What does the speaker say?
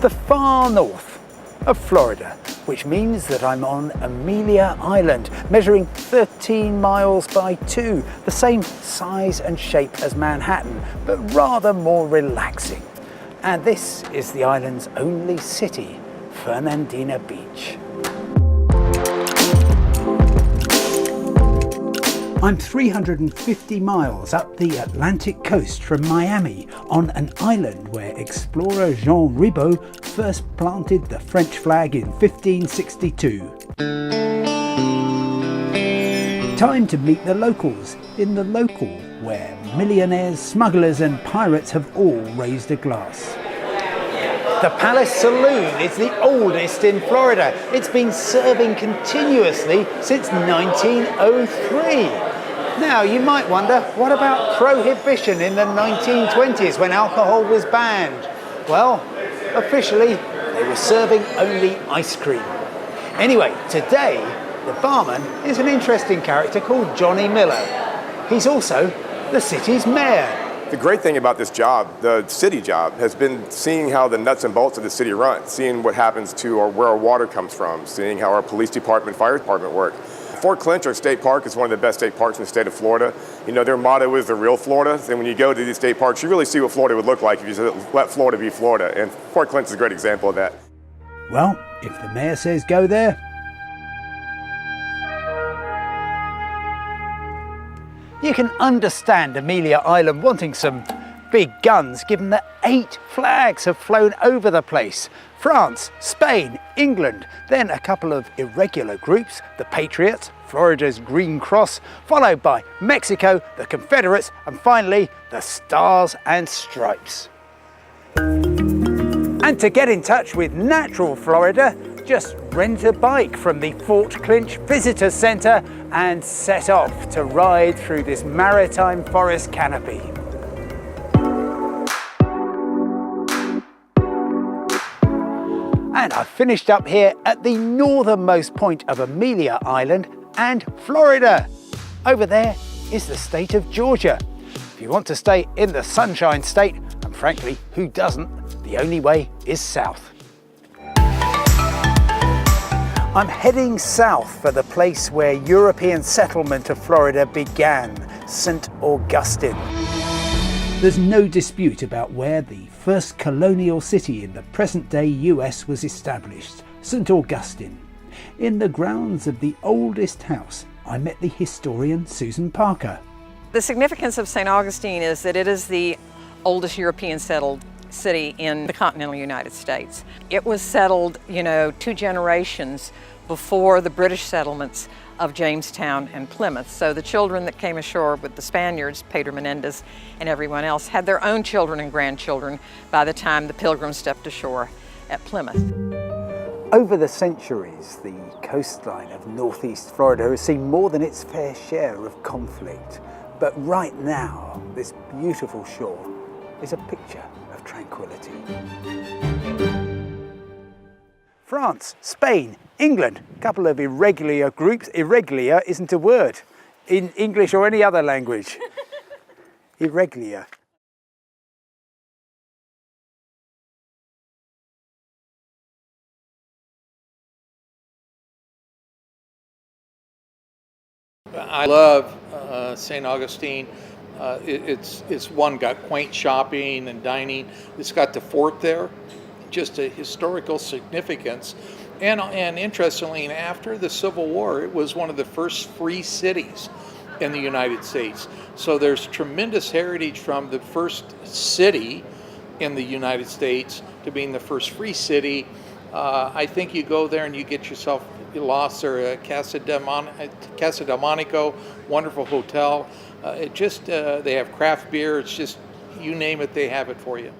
the far north of Florida, which means that I'm on Amelia Island, measuring 13 miles by 2, the same size and shape as Manhattan, but rather more relaxing. And this is the island's only city, Fernandina Beach. I'm 350 miles up the Atlantic coast from Miami on an island where explorer Jean Ribault first planted the French flag in 1562. Time to meet the locals in the local where millionaires, smugglers and pirates have all raised a glass. The Palace Saloon is the oldest in Florida. It's been serving continuously since 1903. Now, you might wonder, what about Prohibition in the 1920s when alcohol was banned? Well, officially, they were serving only ice cream. Anyway, today, the barman is an interesting character called Johnny Miller. He's also the city's mayor. The great thing about this job, the city job, has been seeing how the nuts and bolts of the city run, seeing what happens to where our water comes from, seeing how our police department, fire department work. Fort Clinch State Park is one of the best state parks in the state of Florida. You know, their motto is the real Florida. And when you go to these state parks, you really see what Florida would look like if you just let Florida be Florida. And Fort Clinch is a great example of that. Well, if the mayor says go there, you can understand Amelia Island wanting some big guns, given that 8 flags have flown over the place. France, Spain, England, then a couple of irregular groups, the Patriots, Florida's Green Cross, followed by Mexico, the Confederates, and finally the Stars and Stripes. And to get in touch with natural Florida, just rent a bike from the Fort Clinch Visitor Centre and set off to ride through this maritime forest canopy. And I've finished up here at the northernmost point of Amelia Island and Florida. Over there is the state of Georgia. If you want to stay in the Sunshine State, and frankly, who doesn't, the only way is south. I'm heading south for the place where European settlement of Florida began, St. Augustine. There's no dispute about where the first colonial city in the present-day US was established, St. Augustine. In the grounds of the oldest house, I met the historian Susan Parker. The significance of St. Augustine is that it is the oldest European settled city in the continental United States. It was settled, 2 generations before the British settlements of Jamestown and Plymouth. So the children that came ashore with the Spaniards, Pedro Menendez and everyone else, had their own children and grandchildren by the time the Pilgrims stepped ashore at Plymouth. Over the centuries, the coastline of northeast Florida has seen more than its fair share of conflict. But right now, this beautiful shore is a picture of tranquility. France, Spain, England, a couple of irregular groups. Irregular isn't a word in English or any other language. Irregular. I love St. Augustine. It's one got quaint shopping and dining. It's got the fort there, just a historical significance. And interestingly, after the Civil War, it was one of the first free cities in the United States. So there's tremendous heritage from the first city in the United States to being the first free city. I think you go there and you get yourself lost there at Casa del Monaco, wonderful hotel. They have craft beer. It's just, you name it, they have it for you.